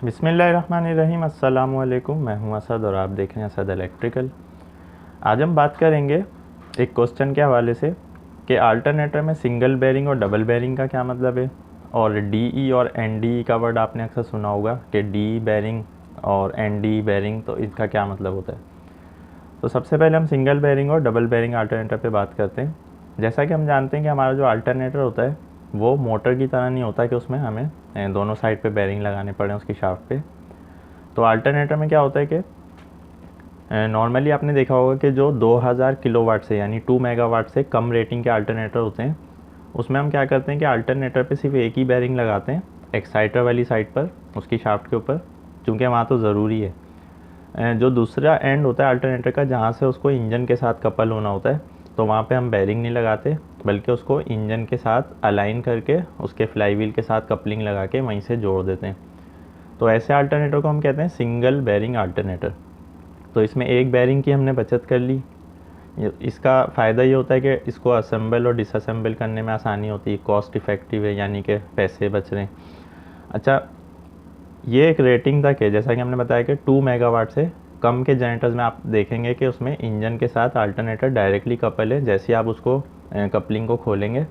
बिस्मिल्लाहिर्रहमानिर्रहीम। अस्सलाम वालेकुम। मैं हूं असद और आप देख रहे हैं असद इलेक्ट्रिकल। आज हम बात करेंगे एक क्वेश्चन के हवाले से कि अल्टरनेटर में सिंगल बेरिंग और डबल बेरिंग का क्या मतलब है, और डीई और एनडीई का वर्ड आपने अक्सर सुना होगा कि डी बेरिंग और एनडी बेरिंग, तो इसका क्या मतलब होता है। तो सबसे पहले हम सिंगल बेरिंग और डबल बेरिंग अल्टरनेटर पे बात करते हैं। जैसा कि हम जानते हैं कि हमारा जो अल्टरनेटर होता है वो मोटर की तरह नहीं होता कि उसमें हमें दोनों साइड पे बेरिंग लगाने पड़े उसकी शाफ्ट पे। तो अल्टरनेटर में क्या होता है कि नॉर्मली आपने देखा होगा कि जो 2000 किलोवाट से यानी 2 मेगावाट से कम रेटिंग के अल्टरनेटर होते हैं उसमें हम क्या करते हैं कि अल्टरनेटर पे सिर्फ एक ही बेरिंग लगाते हैं एक्साइटर वाली साइड पर उसकी शाफ्ट के ऊपर, क्योंकि वहाँ तो ज़रूरी है। जो दूसरा एंड होता है अल्टरनेटर का जहाँ से उसको इंजन के साथ कपल होना होता है, तो वहाँ पे हम बेरिंग नहीं लगाते बल्कि उसको इंजन के साथ अलाइन करके उसके फ्लाईव्हील के साथ कपलिंग लगा के वहीं से जोड़ देते हैं। तो ऐसे अल्टरनेटर को हम कहते हैं सिंगल बेरिंग अल्टरनेटर। तो इसमें एक बेरिंग की हमने बचत कर ली। इसका फ़ायदा ये होता है कि इसको असेंबल और डिसअसेंबल करने में आसानी होती है, कॉस्ट इफ़ेक्टिव है, यानी कि पैसे बच रहे हैं। अच्छा, ये एक रेटिंग तक है। जैसा कि हमने बताया कि 2 मेगावाट से कम के जनरेटर्स में आप देखेंगे कि उसमें इंजन के साथ अल्टरनेटर डायरेक्टली कपल है। जैसे आप उसको कपलिंग को खोलेंगे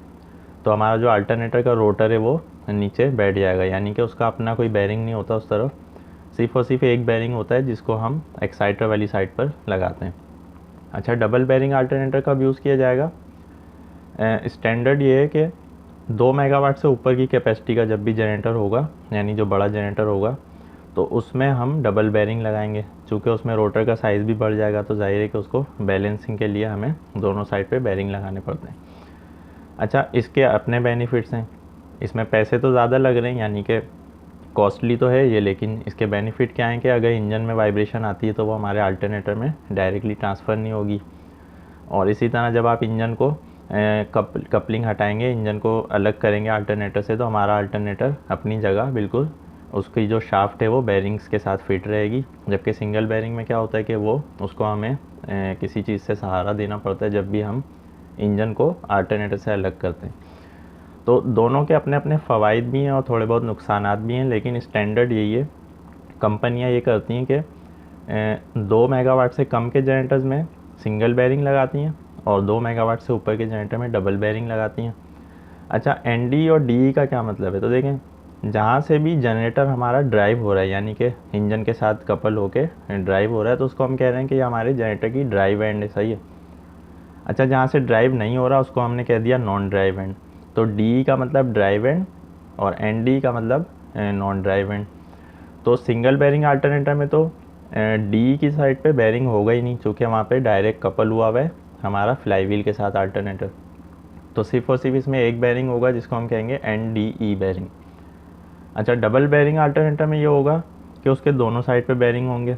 तो हमारा जो अल्टरनेटर का रोटर है वो नीचे बैठ जाएगा, यानी कि उसका अपना कोई बेरिंग नहीं होता उस तरफ, सिर्फ और सिर्फ एक बेरिंग होता है जिसको हम एक्साइटर वाली साइड पर लगाते हैं। अच्छा, डबल बेरिंग अल्टरनेटर कब यूज़ किया जाएगा। स्टैंडर्ड ये है कि 2 मेगावाट से ऊपर की कैपेसिटी का जब भी जनरेटर होगा, यानी जो बड़ा जनरेटर होगा, तो उसमें हम डबल बेरिंग लगाएंगे। चूँकि उसमें रोटर का साइज़ भी बढ़ जाएगा तो जाहिर है कि उसको बैलेंसिंग के लिए हमें दोनों साइड पे बेरिंग लगाने पड़ते हैं। अच्छा, इसके अपने बेनिफिट्स हैं। इसमें पैसे तो ज़्यादा लग रहे हैं, यानी कि कॉस्टली तो है ये, लेकिन इसके बेनिफिट क्या हैं कि अगर इंजन में वाइब्रेशन आती है तो वो हमारे अल्टरनेटर में डायरेक्टली ट्रांसफ़र नहीं होगी। और इसी तरह जब आप इंजन को कपलिंग हटाएंगे, इंजन को अलग करेंगे अल्टरनेटर से, तो हमारा अल्टरनेटर अपनी जगह बिल्कुल उसकी जो शाफ्ट है वो बेरिंग्स के साथ फिट रहेगी। जबकि सिंगल बेरिंग में क्या होता है कि वो उसको हमें किसी चीज़ से सहारा देना पड़ता है जब भी हम इंजन को अल्टरनेटर से अलग करते हैं। तो दोनों के अपने अपने फ़वाइद भी हैं और थोड़े बहुत नुकसानात भी हैं, लेकिन स्टैंडर्ड यही है। कंपनियां ये करती हैं कि 2 मेगावाट से कम के जनरेटर्स में सिंगल बेरिंग लगाती हैं और 2 मेगावाट से ऊपर के जनरेटर में डबल बेरिंग लगाती हैं। अच्छा, एनडी और डीई का क्या मतलब है। तो देखें, जहाँ से भी जनरेटर हमारा ड्राइव हो रहा है, यानी कि इंजन के साथ कपल होके ड्राइव हो रहा है, तो उसको हम कह रहे हैं कि ये हमारे जनरेटर की ड्राइव एंड है। सही है। अच्छा, जहाँ से ड्राइव नहीं हो रहा उसको हमने कह दिया नॉन ड्राइव एंड। तो डी का मतलब ड्राइव एंड और एन डी का मतलब नॉन ड्राइव एंड। तो सिंगल बेरिंग अल्टरनेटर में तो डी की साइड पे बेरिंग होगा ही नहीं, क्योंकि वहाँ पे डायरेक्ट कपल हुआ हुआ है हमारा फ्लाईव्हील के साथ अल्टरनेटर। तो सिर्फ और सिर्फ इसमें एक बेरिंग होगा जिसको हम कहेंगे एन डी ई बेरिंग। अच्छा, डबल बेरिंग अल्टरनेटर में ये होगा कि उसके दोनों साइड पे बेरिंग होंगे।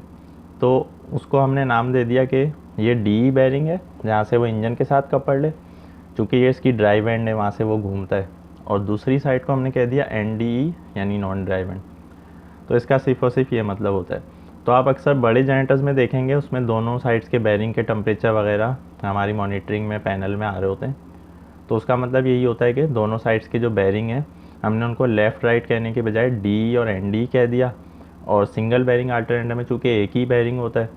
तो उसको हमने नाम दे दिया कि ये डी बेरिंग है, जहाँ से वो इंजन के साथ कपल्ड है, चूँकि ये इसकी ड्राइव एंड है, वहाँ से वो घूमता है। और दूसरी साइड को हमने कह दिया एन डी ई यानी नॉन ड्राइव एंड। तो इसका सिर्फ और सिर्फ ये मतलब होता है। तो आप अक्सर बड़े जनरेटर्स में देखेंगे उसमें दोनों साइड्स के बेरिंग के टेम्परेचर वगैरह हमारी मॉनिटरिंग में पैनल में आ रहे होते हैं। तो उसका मतलब यही होता है कि दोनों साइड्स के जो बेरिंग है हमने उनको लेफ़्ट राइट कहने के बजाय डी और एन डी कह दिया। और सिंगल बेरिंग अल्टरनेटर में चूँकि एक ही बेरिंग होता है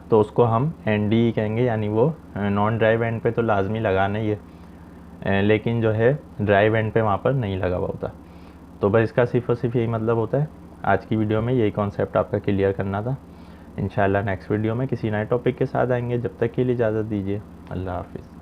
तो उसको हम एन डी कहेंगे, यानी वो नॉन ड्राइव एंड पे तो लाजमी लगाना ही है, लेकिन जो है ड्राइव एंड पे वहाँ पर नहीं लगा हुआ होता। तो बस इसका सिर्फ और सिर्फ यही मतलब होता है। आज की वीडियो में यही कॉन्सेप्ट आपका क्लियर करना था। इंशाल्लाह नेक्स्ट वीडियो में किसी नए टॉपिक के साथ आएंगे। जब तक के लिए इजाज़त दीजिए। अल्लाह हाफिज़।